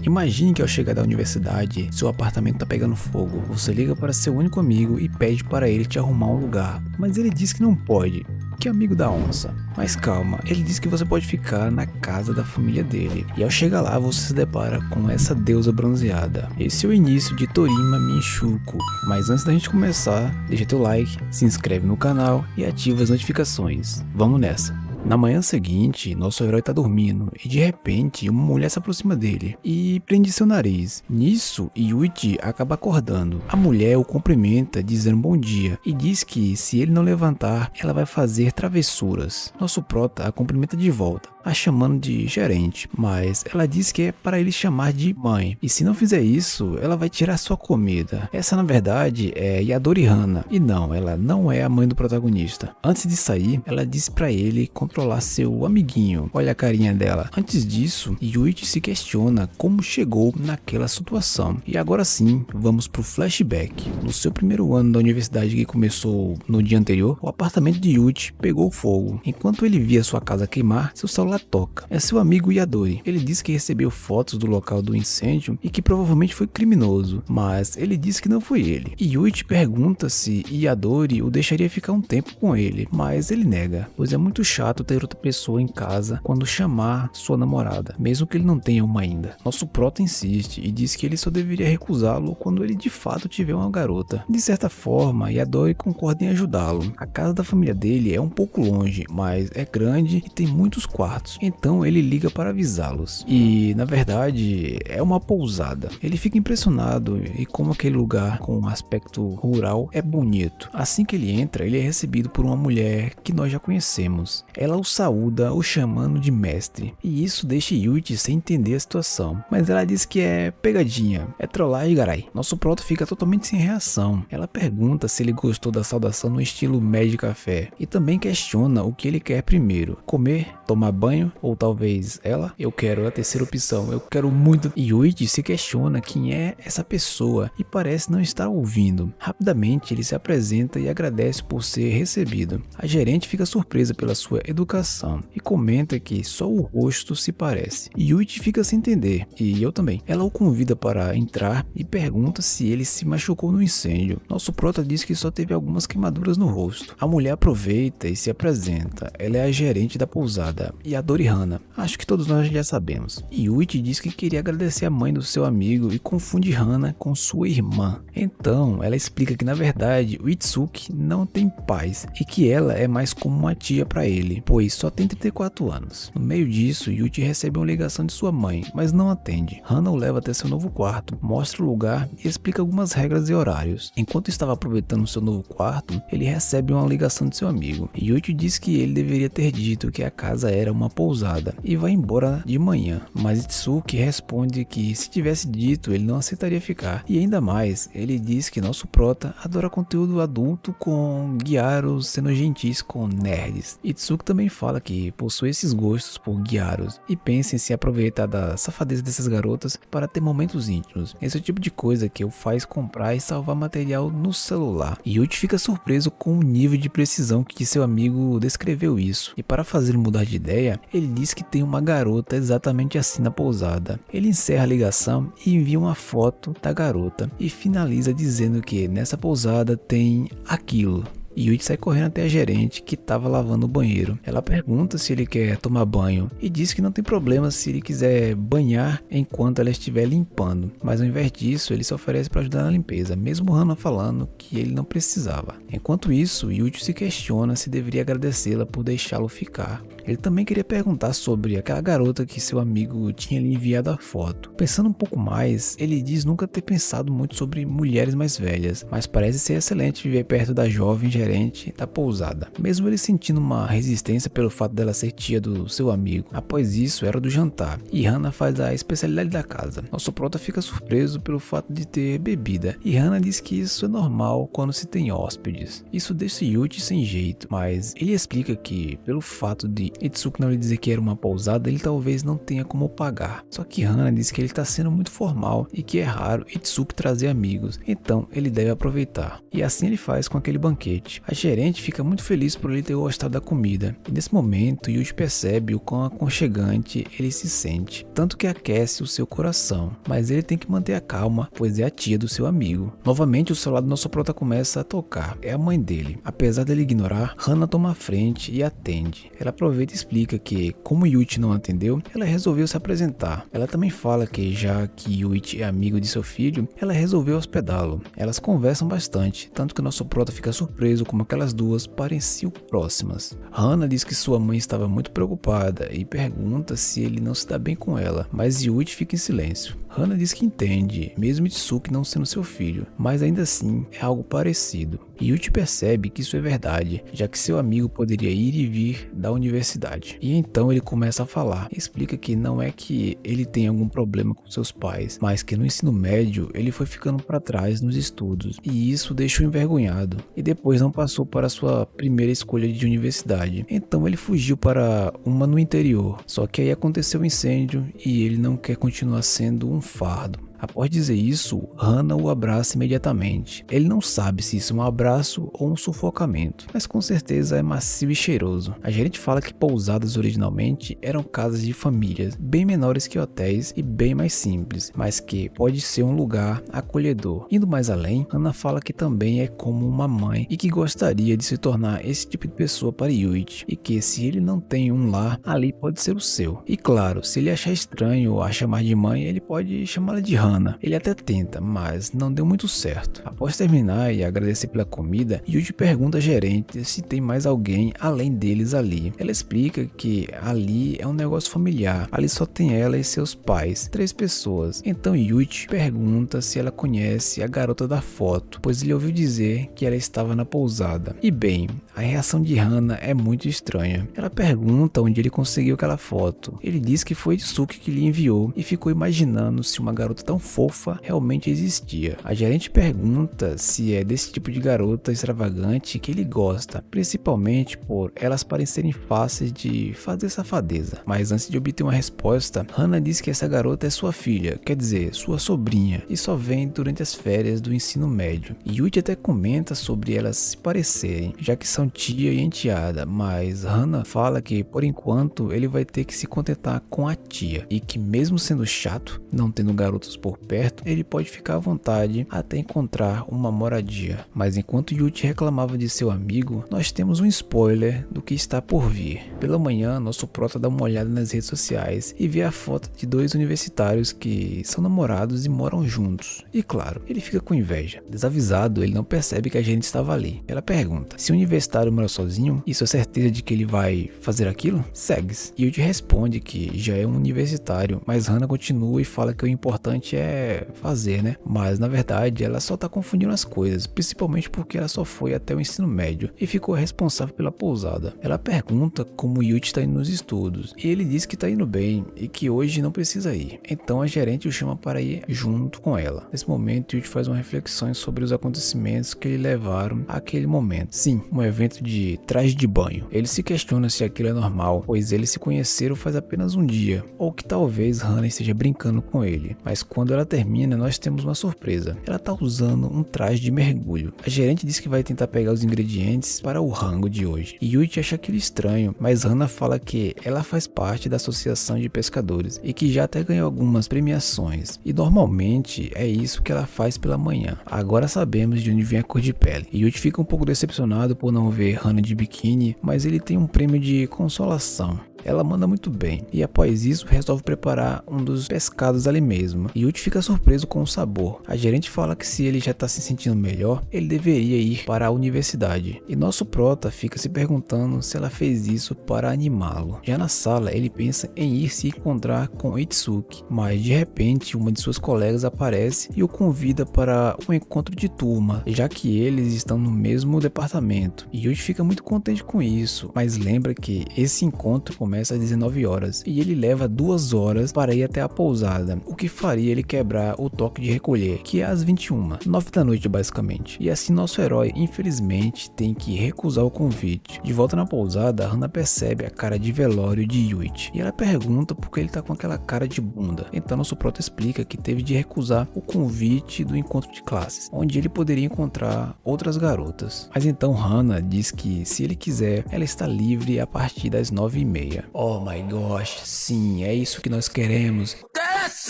Imagine que ao chegar da universidade, seu apartamento tá pegando fogo. Você liga para seu único amigo e pede para ele te arrumar um lugar, mas ele diz que não pode. Que amigo da onça. Mas calma, ele diz que você pode ficar na casa da família dele. E ao chegar lá, você se depara com essa deusa bronzeada. Esse é o início de Torima Minshuko. Mas antes da gente começar, deixa teu like, se inscreve no canal e ativa as notificações. Vamos nessa! Na manhã seguinte, nosso herói tá dormindo e de repente uma mulher se aproxima dele e prende seu nariz. Nisso, Yuichi acaba acordando. A mulher o cumprimenta dizendo bom dia e diz que se ele não levantar, ela vai fazer travessuras. Nosso prota a cumprimenta de volta, a chamando de gerente, mas ela diz que é para ele chamar de mãe. E se não fizer isso, ela vai tirar sua comida. Essa na verdade é Yadori Hana. E não, ela não é a mãe do protagonista. Antes de sair, ela disse para ele controlar seu amiguinho. Olha a carinha dela. Antes disso, Yuichi se questiona como chegou naquela situação. E agora sim, vamos pro flashback. No seu primeiro ano da universidade que começou no dia anterior, o apartamento de Yuichi pegou fogo. Enquanto ele via sua casa queimar, seu celular toca. É seu amigo Yadori. Ele disse que recebeu fotos do local do incêndio e que provavelmente foi criminoso, mas ele disse que não foi ele. Yuichi pergunta se Yadori o deixaria ficar um tempo com ele, mas ele nega, pois é muito chato ter outra pessoa em casa quando chamar sua namorada, mesmo que ele não tenha uma ainda. Nosso prota insiste e diz que ele só deveria recusá-lo quando ele de fato tiver uma garota. De certa forma, Yadori concorda em ajudá-lo. A casa da família dele é um pouco longe, mas é grande e tem muitos quartos, então ele liga para avisá-los. E na verdade é uma pousada. Ele fica impressionado e como aquele lugar com um aspecto rural é bonito. Assim que ele entra, ele é recebido por uma mulher que nós já conhecemos. Ela o saúda, o chamando de mestre, e isso deixa Yuichi sem entender a situação, mas ela diz que é pegadinha, é trollagem, garai. Nosso prota fica totalmente sem reação. Ela pergunta se ele gostou da saudação no estilo médio café e também questiona o que ele quer primeiro: comer, tomar banho ou talvez ela? Eu quero a terceira opção, eu quero muito. Yuichi se questiona quem é essa pessoa e parece não estar ouvindo. Rapidamente ele se apresenta e agradece por ser recebido. A gerente fica surpresa pela sua educação e comenta que só o rosto se parece. Yuichi fica sem entender, e eu também. Ela o convida para entrar e pergunta se ele se machucou no incêndio. Nosso prota diz que só teve algumas queimaduras no rosto. A mulher aproveita e se apresenta. Ela é a gerente da pousada, Yadori Hana. Acho que todos nós já sabemos. Yuichi diz que queria agradecer a mãe do seu amigo e confunde Hana com sua irmã. Então ela explica que na verdade o Itsuki não tem pais e que ela é mais como uma tia para ele, pois só tem 34 anos. No meio disso, Yuichi recebe uma ligação de sua mãe, mas não atende. Hana o leva até seu novo quarto, mostra o lugar e explica algumas regras e horários. Enquanto estava aproveitando seu novo quarto, ele recebe uma ligação de seu amigo. Yuichi diz que ele deveria ter dito que a casa era uma pousada e vai embora de manhã, mas Itsuki responde que se tivesse dito ele não aceitaria ficar. E ainda mais, ele diz que nosso prota adora conteúdo adulto com guiaros sendo gentis com nerds. Itsuki também fala que possui esses gostos por guiaros e pensa em se aproveitar da safadeza dessas garotas para ter momentos íntimos. Esse é o tipo de coisa que o faz comprar e salvar material no celular. Yuichi fica surpreso com o nível de precisão que seu amigo descreveu isso, e para fazer mudar de ideia, ele diz que tem uma garota exatamente assim na pousada. Ele encerra a ligação e envia uma foto da garota e finaliza dizendo que nessa pousada tem aquilo. Yuichi sai correndo até a gerente que estava lavando o banheiro. Ela pergunta se ele quer tomar banho e diz que não tem problema se ele quiser banhar enquanto ela estiver limpando, mas ao invés disso ele se oferece para ajudar na limpeza, mesmo Hana falando que ele não precisava. Enquanto isso, Yuichi se questiona se deveria agradecê-la por deixá-lo ficar. Ele também queria perguntar sobre aquela garota que seu amigo tinha lhe enviado a foto. Pensando um pouco mais, ele diz nunca ter pensado muito sobre mulheres mais velhas, mas parece ser excelente viver perto da jovem gerente da pousada, mesmo ele sentindo uma resistência pelo fato dela ser tia do seu amigo. Após isso, era do jantar, e Hana faz a especialidade da casa. Nosso prota fica surpreso pelo fato de ter bebida, e Hana diz que isso é normal quando se tem hóspedes. Isso deixa Yuichi sem jeito, mas ele explica que, pelo fato de Itsuki não lhe dizer que era uma pousada, ele talvez não tenha como pagar. Só que Hana diz que ele está sendo muito formal e que é raro Itsuki trazer amigos, então ele deve aproveitar. E assim ele faz com aquele banquete. A gerente fica muito feliz por ele ter gostado da comida. E nesse momento, Yuji percebe o quão aconchegante ele se sente, tanto que aquece o seu coração. Mas ele tem que manter a calma, pois é a tia do seu amigo. Novamente, o celular do nosso prota começa a tocar. É a mãe dele. Apesar dele ignorar, Hana toma a frente e atende. Ela aproveita e explica que, como Yuji não atendeu, ela resolveu se apresentar. Ela também fala que, já que Yuji é amigo de seu filho, ela resolveu hospedá-lo. Elas conversam bastante, tanto que nosso prota fica surpreso como aquelas duas pareciam próximas. Hana diz que sua mãe estava muito preocupada e pergunta se ele não se dá bem com ela, mas Yuji fica em silêncio. Hana diz que entende, mesmo Itsuki não sendo seu filho, mas ainda assim é algo parecido. Yuji percebe que isso é verdade, já que seu amigo poderia ir e vir da universidade. E então ele começa a falar, explica que não é que ele tem algum problema com seus pais, mas que no ensino médio ele foi ficando para trás nos estudos, e isso o deixou envergonhado, e depois não passou para sua primeira escolha de universidade. Então ele fugiu para uma no interior, só que aí aconteceu um incêndio e ele não quer continuar sendo um fardo. Após dizer isso, Hana o abraça imediatamente. Ele não sabe se isso é um abraço ou um sufocamento, mas com certeza é macio e cheiroso. A gerente fala que pousadas originalmente eram casas de famílias, bem menores que hotéis e bem mais simples, mas que pode ser um lugar acolhedor. Indo mais além, Hana fala que também é como uma mãe e que gostaria de se tornar esse tipo de pessoa para Yuji, e que se ele não tem um lar, ali pode ser o seu. E claro, se ele achar estranho ou a chamar de mãe, ele pode chamá-la de Hana. Ele até tenta, mas não deu muito certo. Após terminar e agradecer pela comida, Yuji pergunta à gerente se tem mais alguém além deles ali. Ela explica que ali é um negócio familiar, ali só tem ela e seus pais, 3 pessoas. Então Yuji pergunta se ela conhece a garota da foto, pois ele ouviu dizer que ela estava na pousada. E bem, a reação de Hana é muito estranha. Ela pergunta onde ele conseguiu aquela foto. Ele diz que foi Itsuki que lhe enviou e ficou imaginando se uma garota tão fofa realmente existia. A gerente pergunta se é desse tipo de garota extravagante que ele gosta, principalmente por elas parecerem fáceis de fazer safadeza. Mas antes de obter uma resposta, Hana diz que essa garota é sua filha, quer dizer, sua sobrinha, e só vem durante as férias do ensino médio. Yuji até comenta sobre elas se parecerem, já que são tia e enteada, mas Hana fala que por enquanto ele vai ter que se contentar com a tia, e que mesmo sendo chato, não tendo garotos por perto, ele pode ficar à vontade até encontrar uma moradia. Mas enquanto Yuji reclamava de seu amigo, nós temos um spoiler do que está por vir. Pela manhã, nosso prota dá uma olhada nas redes sociais e vê a foto de 2 universitários que são namorados e moram juntos. E claro, ele fica com inveja. Desavisado, ele não percebe que a gente estava ali. Ela pergunta, se o universitário mora sozinho, isso é certeza de que ele vai fazer aquilo? Segues. Yuji responde que já é um universitário, mas Hana continua e fala que o importante é fazer, né? Mas na verdade ela só tá confundindo as coisas, principalmente porque ela só foi até o ensino médio e ficou responsável pela pousada. Ela pergunta como Yuji tá indo nos estudos e ele diz que tá indo bem e que hoje não precisa ir. Então a gerente o chama para ir junto com ela. Nesse momento Yuji faz uma reflexão sobre os acontecimentos que lhe levaram àquele momento. Sim, um evento de traje de banho. Ele se questiona se aquilo é normal, pois eles se conheceram faz apenas um dia, ou que talvez Hana esteja brincando com ele. Mas quando ela termina, nós temos uma surpresa. Ela tá usando um traje de mergulho. A gerente diz que vai tentar pegar os ingredientes para o rango de hoje. E Yuji acha aquilo estranho, mas Hana fala que ela faz parte da associação de pescadores e que já até ganhou algumas premiações. E normalmente é isso que ela faz pela manhã. Agora sabemos de onde vem a cor de pele. E Yuji fica um pouco decepcionado por não ver Hana de biquíni, mas ele tem um prêmio de consolação. Ela manda muito bem, e após isso resolve preparar um dos pescados ali mesmo. Yuji fica surpreso com o sabor. A gerente fala que se ele já está se sentindo melhor, ele deveria ir para a universidade. E nosso prota fica se perguntando se ela fez isso para animá-lo. Já na sala, ele pensa em ir se encontrar com Itsuki, mas de repente uma de suas colegas aparece e o convida para um encontro de turma, já que eles estão no mesmo departamento. E Yuji fica muito contente com isso, mas lembra que esse encontro começa começa às 19 horas e ele leva 2 horas para ir até a pousada, o que faria ele quebrar o toque de recolher, que é às 21, 9 da noite basicamente. E assim nosso herói infelizmente tem que recusar o convite. De volta na pousada, Hana percebe a cara de velório de Yuichi e ela pergunta por que ele tá com aquela cara de bunda. Então nosso prota explica que teve de recusar o convite do encontro de classes, onde ele poderia encontrar outras garotas. Mas então Hana diz que se ele quiser, ela está livre a partir das 9h30. Oh my gosh, sim, é isso que nós queremos.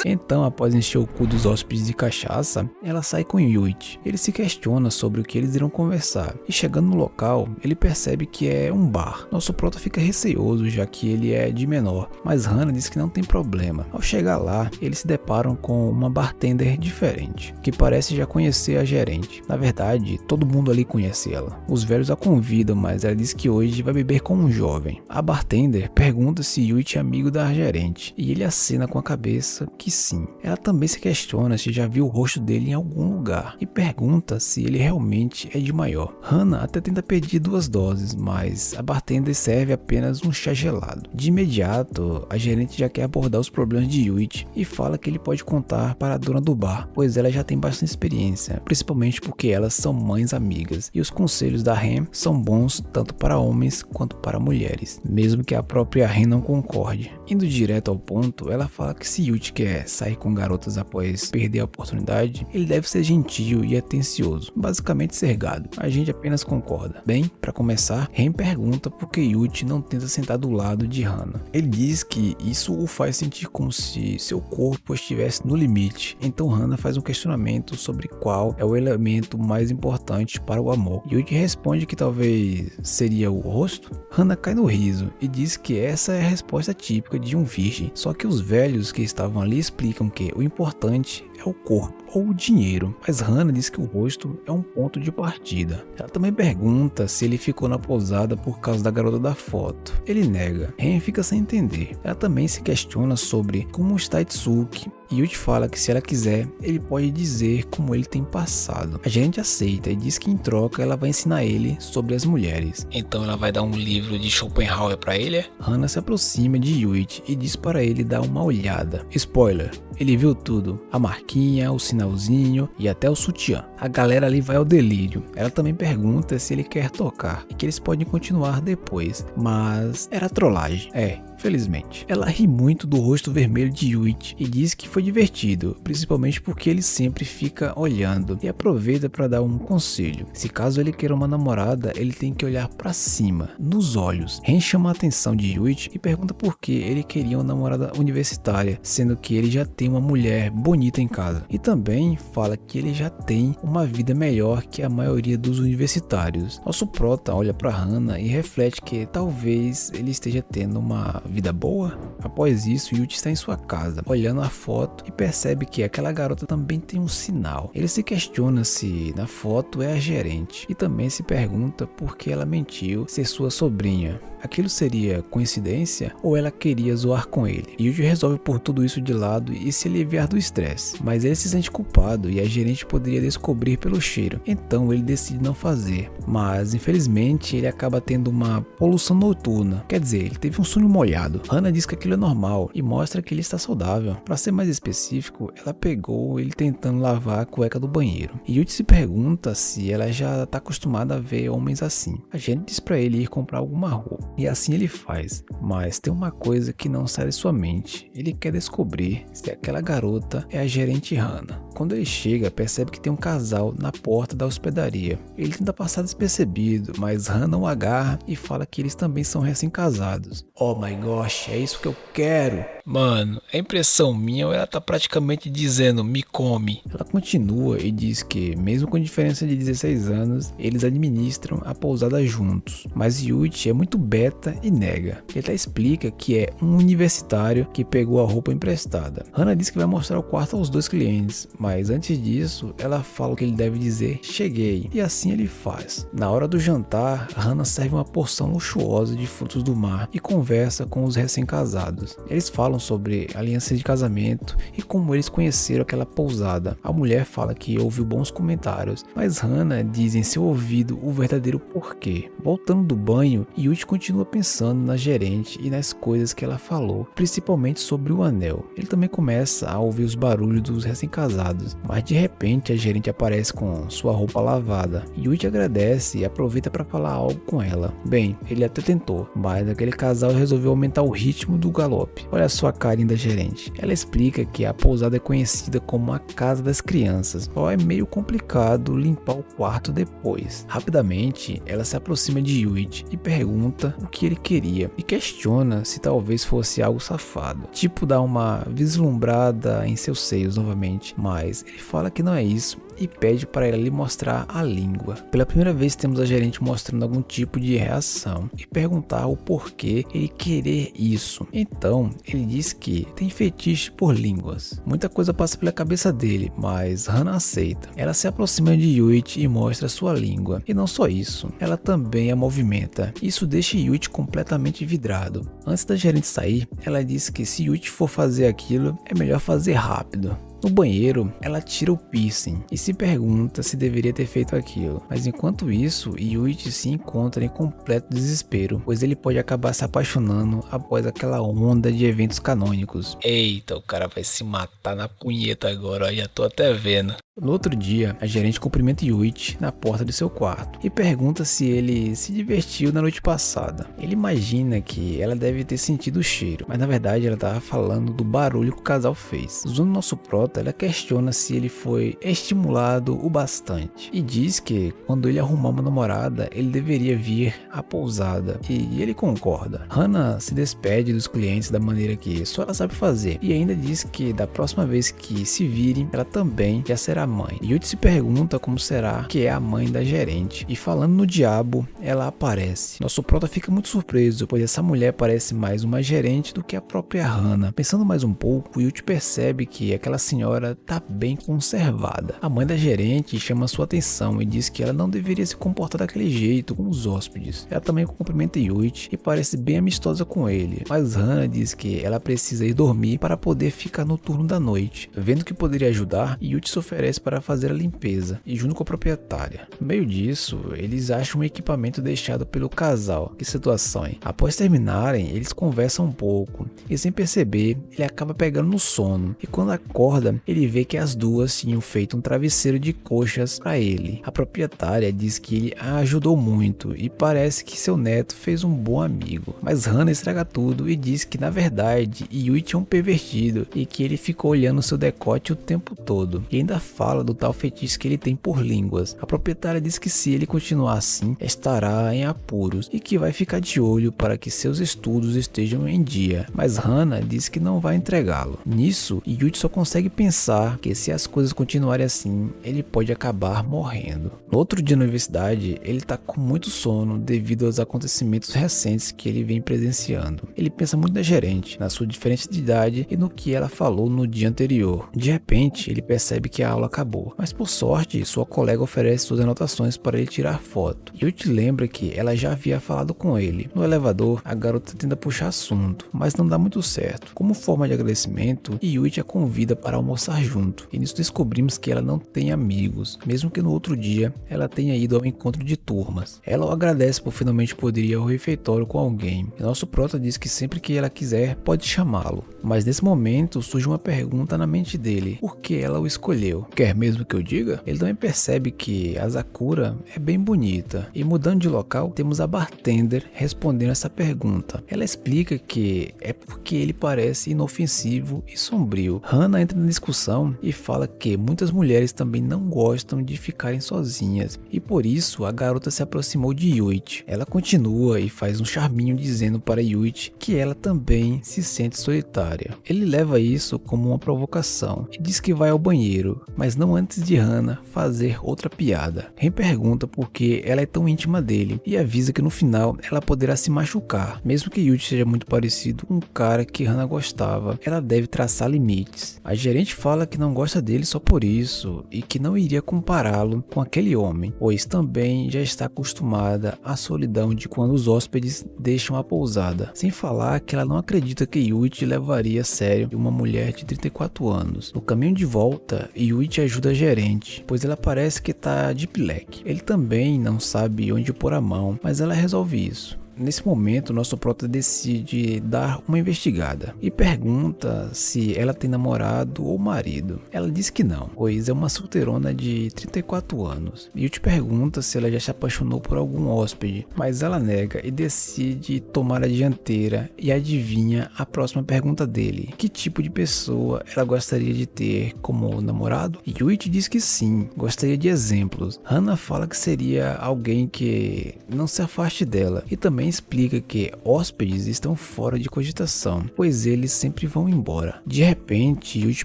Então, após encher o cu dos hóspedes de cachaça, ela sai com Yuichi. Ele se questiona sobre o que eles irão conversar, e chegando no local, ele percebe que é um bar. Nosso prota fica receoso, já que ele é de menor, mas Hana diz que não tem problema. Ao chegar lá, eles se deparam com uma bartender diferente, que parece já conhecer a gerente. Na verdade, todo mundo ali conhece ela. Os velhos a convidam, mas ela diz que hoje vai beber com um jovem. A bartender pergunta se Yuichi é amigo da gerente, e ele acena com a cabeça que sim. Ela também se questiona se já viu o rosto dele em algum lugar e pergunta se ele realmente é de maior. Hana até tenta pedir 2 doses, mas a bartender serve apenas um chá gelado. De imediato, a gerente já quer abordar os problemas de Yuichi e fala que ele pode contar para a dona do bar, pois ela já tem bastante experiência, principalmente porque elas são mães amigas e os conselhos da Ren são bons tanto para homens quanto para mulheres, mesmo que a própria Ren não concorde. Indo direto ao ponto, ela fala que se Yuichi quer sair com garotas após perder a oportunidade, ele deve ser gentil e atencioso, basicamente ser gado. A gente apenas concorda. Bem, para começar, Ren pergunta por que Yuichi não tenta sentar do lado de Hana. Ele diz que isso o faz sentir como se seu corpo estivesse no limite. Então Hana faz um questionamento sobre qual é o elemento mais importante para o amor. Yuichi responde que talvez seria o rosto. Hana cai no riso e diz que essa é a resposta típica de um virgem, só que os velhos que estavam ali explicam que o importante é o corpo ou o dinheiro, mas Hana diz que o rosto é um ponto de partida. Ela também pergunta se ele ficou na pousada por causa da garota da foto. Ele nega. Ren fica sem entender. Ela também se questiona sobre como está Itsuki. Yuichi fala que se ela quiser, ele pode dizer como ele tem passado. A gerente aceita e diz que em troca ela vai ensinar ele sobre as mulheres. Então ela vai dar um livro de Schopenhauer para ele? Hana se aproxima de Yuichi e diz para ele dar uma olhada. Spoiler, ele viu tudo. A marquinha, o sinalzinho e até o sutiã. A galera ali vai ao delírio. Ela também pergunta se ele quer tocar e que eles podem continuar depois, mas era trollagem. Felizmente. Ela ri muito do rosto vermelho de Yuichi e diz que foi divertido, principalmente porque ele sempre fica olhando, e aproveita para dar um conselho. Se caso ele queira uma namorada, ele tem que olhar para cima, nos olhos. Ren chama a atenção de Yuichi e pergunta por que ele queria uma namorada universitária, sendo que ele já tem uma mulher bonita em casa. E também fala que ele já tem uma vida melhor que a maioria dos universitários. Nosso prota olha para Hana e reflete que talvez ele esteja tendo uma vida boa. Após isso, Yuichi está em sua casa, olhando a foto e percebe que aquela garota também tem um sinal. Ele se questiona se na foto é a gerente e também se pergunta por que ela mentiu ser sua sobrinha. Aquilo seria coincidência ou ela queria zoar com ele? Yuji resolve pôr tudo isso de lado e se aliviar do estresse, mas ele se sente culpado e a gerente poderia descobrir pelo cheiro, então ele decide não fazer, mas infelizmente ele acaba tendo uma poluição noturna, quer dizer, ele teve um sonho molhado. Hana diz que aquilo é normal e mostra que ele está saudável. Para ser mais específico, ela pegou ele tentando lavar a cueca do banheiro. Yuji se pergunta se ela já está acostumada a ver homens assim. A gerente diz para ele ir comprar alguma roupa. E assim ele faz, mas tem uma coisa que não sai de sua mente. Ele quer descobrir se aquela garota é a gerente Hana. Quando ele chega, percebe que tem um casal na porta da hospedaria. Ele tenta passar despercebido, mas Hana o agarra e fala que eles também são recém-casados. Oh my gosh, é isso que eu quero. Mano, é impressão minha ou ela tá praticamente dizendo, me come? Ela continua e diz que, mesmo com diferença de 16 anos, eles administram a pousada juntos. Mas Yuichi é muito beta e nega. Ele até explica que é um universitário que pegou a roupa emprestada. Hana diz que vai mostrar o quarto aos dois clientes, mas antes disso, ela fala que ele deve dizer cheguei, e assim ele faz. Na hora do jantar, Hannah serve uma porção luxuosa de frutos do mar e conversa com os recém-casados. Eles falam sobre aliança de casamento e como eles conheceram aquela pousada. A mulher fala que ouviu bons comentários, mas Hannah diz em seu ouvido o verdadeiro porquê. Voltando do banho, Yuji continua pensando na gerente e nas coisas que ela falou, principalmente sobre o anel. Ele também começa a ouvir os barulhos dos recém-casados, mas de repente a gerente aparece com sua roupa lavada. Yuji agradece e aproveita para falar algo com ela. Bem, ele até tentou, mas aquele casal resolveu aumentar o ritmo do galope. Olha só a carinha da gerente. Ela explica que a pousada é conhecida como a casa das crianças, só é meio complicado limpar o quarto depois. Rapidamente, ela se aproxima de Yuji e pergunta o que ele queria e questiona se talvez fosse algo safado, tipo dar uma vislumbrada em seus seios novamente, mas ele fala que não é isso e pede para ela lhe mostrar a língua. Pela primeira vez temos a gerente mostrando algum tipo de reação e perguntar o porquê ele querer isso. Então ele diz que tem fetiche por línguas. Muita coisa passa pela cabeça dele, mas Hannah aceita. Ela se aproxima de Yuji e mostra sua língua. E não só isso, ela também a movimenta. Isso deixa Yuji completamente vidrado. Antes da gerente sair, ela diz que se Yuji for fazer aquilo, é melhor fazer rápido. No banheiro, ela tira o piercing e se pergunta se deveria ter feito aquilo. Mas enquanto isso, Yuji se encontra em completo desespero, pois ele pode acabar se apaixonando após aquela onda de eventos canônicos. Eita, o cara vai se matar na punheta agora, ó, já tô até vendo. No outro dia, a gerente cumprimenta Yuji na porta de seu quarto e pergunta se ele se divertiu na noite passada. Ele imagina que ela deve ter sentido o cheiro, mas na verdade ela estava falando do barulho que o casal fez. Usando nosso prota, ela questiona se ele foi estimulado o bastante e diz que quando ele arrumar uma namorada, ele deveria vir à pousada, e ele concorda. Hannah se despede dos clientes da maneira que só ela sabe fazer e ainda diz que da próxima vez que se virem, ela também já será mãe. Yuji se pergunta como será que é a mãe da gerente, e falando no diabo, ela aparece. Nosso prota fica muito surpreso, pois essa mulher parece mais uma gerente do que a própria Hannah. Pensando mais um pouco, Yuji percebe que aquela senhora tá bem conservada. A mãe da gerente chama sua atenção e diz que ela não deveria se comportar daquele jeito com os hóspedes. Ela também cumprimenta Yuji e parece bem amistosa com ele, mas Hannah diz que ela precisa ir dormir para poder ficar no turno da noite. Vendo que poderia ajudar, Yuji se oferece para fazer a limpeza e junto com a proprietária. No meio disso, eles acham um equipamento deixado pelo casal. Que situação, hein? Após terminarem, eles conversam um pouco e sem perceber, ele acaba pegando no sono, e quando acorda, ele vê que as duas tinham feito um travesseiro de coxas para ele. A proprietária diz que ele a ajudou muito e parece que seu neto fez um bom amigo, mas Hannah estraga tudo e diz que na verdade Yuji é um pervertido e que ele ficou olhando seu decote o tempo todo, e ainda fala do tal fetiche que ele tem por línguas. A proprietária diz que se ele continuar assim, estará em apuros e que vai ficar de olho para que seus estudos estejam em dia, mas Hannah diz que não vai entregá-lo. Nisso, Yuji só consegue pensar que se as coisas continuarem assim, ele pode acabar morrendo. No outro dia na universidade, ele tá com muito sono devido aos acontecimentos recentes que ele vem presenciando. Ele pensa muito na gerente, na sua diferença de idade e no que ela falou no dia anterior. De repente, ele percebe que a aula acabou, mas por sorte, sua colega oferece suas anotações para ele tirar foto. Yuji lembra que ela já havia falado com ele. No elevador, a garota tenta puxar assunto, mas não dá muito certo. Como forma de agradecimento, Yuji a convida para almoçar junto, e nisso descobrimos que ela não tem amigos, mesmo que no outro dia ela tenha ido ao encontro de turmas. Ela o agradece por finalmente poder ir ao refeitório com alguém, e nosso prota diz que sempre que ela quiser, pode chamá-lo. Mas nesse momento surge uma pergunta na mente dele: por que ela o escolheu? Quer mesmo que eu diga? Ele também percebe que a Sakura é bem bonita, e mudando de local, temos a bartender respondendo essa pergunta. Ela explica que é porque ele parece inofensivo e sombrio. Hannah entra na discussão e fala que muitas mulheres também não gostam de ficarem sozinhas, e por isso a garota se aproximou de Yuji. Ela continua e faz um charminho dizendo para Yuji que ela também se sente solitária. Ele leva isso como uma provocação e diz que vai ao banheiro, mas não antes de Hannah fazer outra piada. Ren pergunta por que ela é tão íntima dele e avisa que no final ela poderá se machucar. Mesmo que Yuji seja muito parecido com um cara que Hannah gostava, ela deve traçar limites. A gerente Yuichi fala que não gosta dele só por isso e que não iria compará-lo com aquele homem, pois também já está acostumada à solidão de quando os hóspedes deixam a pousada. Sem falar que ela não acredita que Yuichi levaria a sério uma mulher de 34 anos. No caminho de volta, Yuichi ajuda a gerente, pois ela parece que tá de pileque. Ele também não sabe onde pôr a mão, mas ela resolve isso. Nesse momento, nosso prota decide dar uma investigada e pergunta se ela tem namorado ou marido. Ela diz que não, pois é uma solteirona de 34 anos. E eu te pergunta se ela já se apaixonou por algum hóspede, mas ela nega e decide tomar a dianteira e adivinha a próxima pergunta dele: que tipo de pessoa ela gostaria de ter como namorado? Yuichi diz que sim, gostaria de exemplos. Hana fala que seria alguém que não se afaste dela e também explica que hóspedes estão fora de cogitação, pois eles sempre vão embora. De repente, Yuichi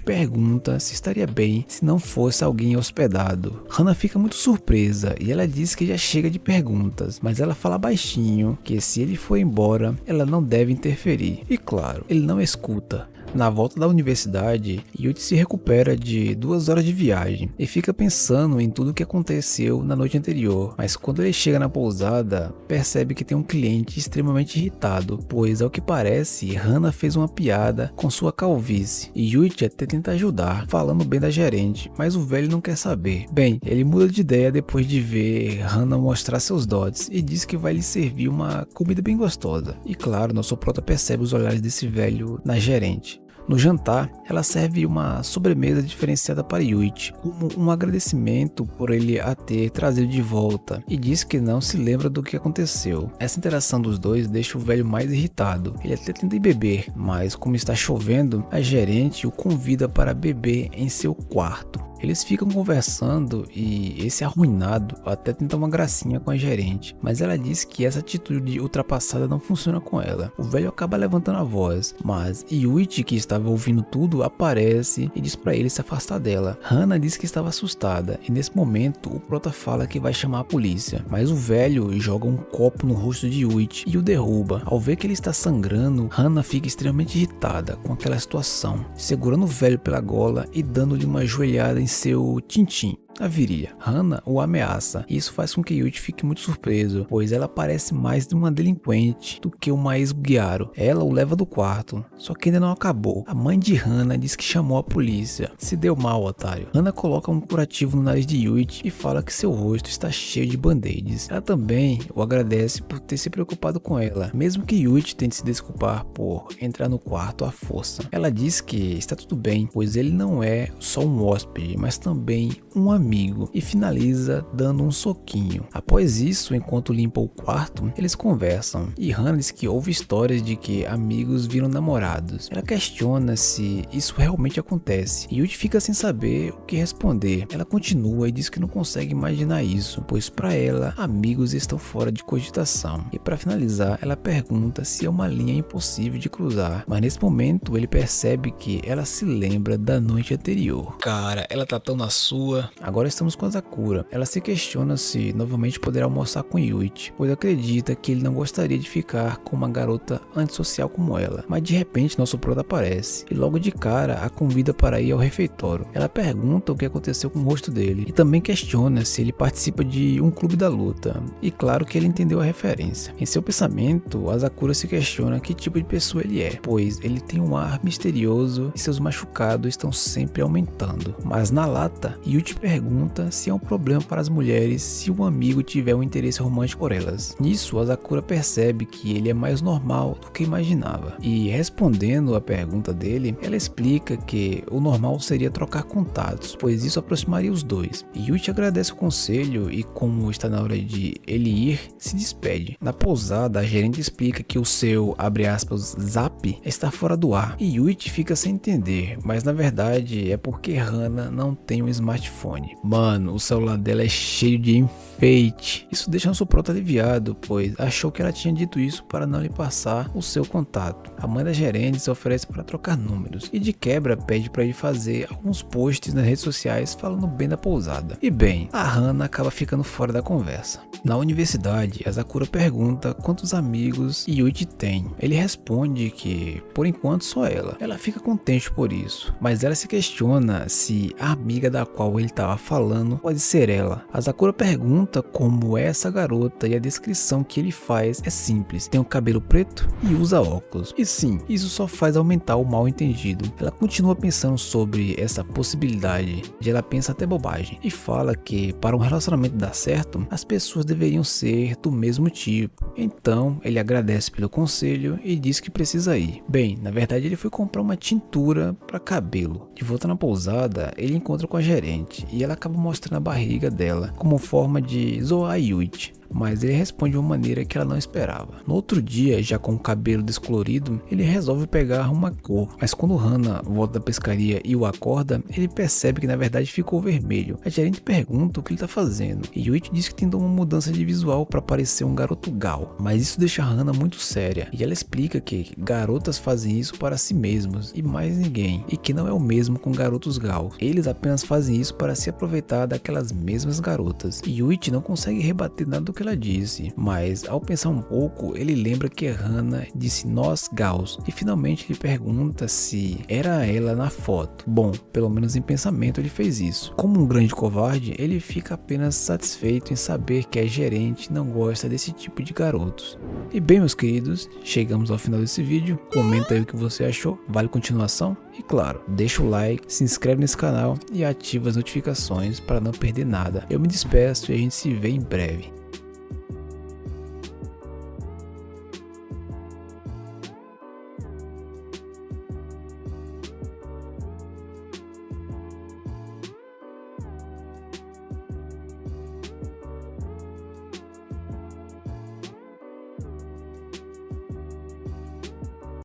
pergunta se estaria bem se não fosse alguém hospedado. Hana fica muito surpresa e ela diz que já chega de perguntas, mas ela fala baixinho que se ele for embora, ela não deve interferir. E claro, ele não escuta. Na volta da universidade, Yuichi se recupera de 2 horas de viagem e fica pensando em tudo o que aconteceu na noite anterior, mas quando ele chega na pousada, percebe que tem um cliente extremamente irritado, pois ao que parece, Hana fez uma piada com sua calvície e Yuichi até tenta ajudar, falando bem da gerente, mas o velho não quer saber. Bem, ele muda de ideia depois de ver Hana mostrar seus dotes e diz que vai lhe servir uma comida bem gostosa. E claro, nosso prota percebe os olhares desse velho na gerente. No jantar, ela serve uma sobremesa diferenciada para Yuichi, como um agradecimento por ele a ter trazido de volta, e diz que não se lembra do que aconteceu. Essa interação dos dois deixa o velho mais irritado. Ele até tenta ir beber, mas como está chovendo, a gerente o convida para beber em seu quarto. Eles ficam conversando e esse arruinado até tenta uma gracinha com a gerente, mas ela diz que essa atitude ultrapassada não funciona com ela. O velho acaba levantando a voz, mas Yuichi, que estava ouvindo tudo, aparece e diz para ele se afastar dela. Hana diz que estava assustada e nesse momento o prota fala que vai chamar a polícia, mas o velho joga um copo no rosto de Yuichi e o derruba. Ao ver que ele está sangrando, Hana fica extremamente irritada com aquela situação, segurando o velho pela gola e dando-lhe uma joelhada em seu tintim, a virilha. Hana o ameaça e isso faz com que Yuichi fique muito surpreso, pois ela parece mais de uma delinquente do que uma ex-Gyaro. Ela o leva do quarto, só que ainda não acabou. A mãe de Hana diz que chamou a polícia. Se deu mal, otário. Hana coloca um curativo no nariz de Yuichi e fala que seu rosto está cheio de band-aids. Ela também o agradece por ter se preocupado com ela, mesmo que Yuichi tente se desculpar por entrar no quarto à força. Ela diz que está tudo bem, pois ele não é só um hóspede, mas também um amigo, e finaliza dando um soquinho. Após isso, enquanto limpa o quarto, eles conversam e Hana diz que houve histórias de que amigos viram namorados. Ela questiona se isso realmente acontece e Yuichi fica sem saber o que responder. Ela continua e diz que não consegue imaginar isso, pois para ela amigos estão fora de cogitação. E para finalizar, ela pergunta se é uma linha impossível de cruzar, mas nesse momento ele percebe que ela se lembra da noite anterior. Cara, ela tá tão na sua. Agora estamos com a Sakura. Ela se questiona se novamente poderá almoçar com Yuichi, pois acredita que ele não gostaria de ficar com uma garota antissocial como ela. Mas de repente nosso prota aparece e logo de cara a convida para ir ao refeitório. Ela pergunta o que aconteceu com o rosto dele e também questiona se ele participa de um clube da luta. E claro que ele entendeu a referência. Em seu pensamento, a Sakura se questiona que tipo de pessoa ele é, pois ele tem um ar misterioso e seus machucados estão sempre aumentando. Mas na lata, Yuichi pergunta se é um problema para as mulheres se um amigo tiver um interesse romântico por elas. Nisso, a Sakura percebe que ele é mais normal do que imaginava. E respondendo à pergunta dele, ela explica que o normal seria trocar contatos, pois isso aproximaria os dois. Yuichi agradece o conselho e, como está na hora de ele ir, se despede. Na pousada, a gerente explica que o seu, abre aspas, zap está fora do ar. E Yuichi fica sem entender, mas na verdade é porque Hana não tem um smartphone. Mano, o celular dela é cheio de enfeite. Isso deixa nosso proto aliviado, pois achou que ela tinha dito isso para não lhe passar o seu contato. A mãe da gerente se oferece para trocar números e de quebra pede para ele fazer alguns posts nas redes sociais falando bem da pousada. E bem, a Hana acaba ficando fora da conversa. Na universidade, a Sakura pergunta quantos amigos Yuichi tem. Ele responde que, por enquanto, só ela. Ela fica contente por isso, mas ela se questiona se a amiga da qual ele estava falando pode ser ela. A Sakura pergunta como é essa garota e a descrição que ele faz é simples. Tem o cabelo preto e usa óculos. E sim, isso só faz aumentar o mal entendido. Ela continua pensando sobre essa possibilidade, e ela pensa até bobagem, e fala que para um relacionamento dar certo, as pessoas deveriam ser do mesmo tipo. Então ele agradece pelo conselho e diz que precisa ir. Bem, na verdade ele foi comprar uma tintura para cabelo. De volta na pousada, ele encontra com a gerente e ela acaba mostrando a barriga dela como forma de zoar Yuichi, mas ele responde de uma maneira que ela não esperava. No outro dia, já com o cabelo descolorido, ele resolve pegar uma cor, mas quando Hana volta da pescaria e o acorda, ele percebe que na verdade ficou vermelho. A gerente pergunta o que ele está fazendo e Yuichi diz que tentou uma mudança de visual para parecer um garoto gal, mas isso deixa Hana muito séria e ela explica que garotas fazem isso para si mesmos e mais ninguém, e que não é o mesmo com garotos gal. Eles apenas fazem isso para se aproveitar daquelas mesmas garotas. E Yuichi não consegue rebater nada do que ela disse, mas ao pensar um pouco, ele lembra que Hana disse nós gals e finalmente ele pergunta se era ela na foto. Bom, pelo menos em pensamento ele fez isso. Como um grande covarde, ele fica apenas satisfeito em saber que a gerente não gosta desse tipo de garotos. E bem, meus queridos, chegamos ao final desse vídeo. Comenta aí o que você achou, vale continuação? E claro, deixa o like, se inscreve nesse canal e ativa as notificações para não perder nada. Eu me despeço e a gente se vê em breve.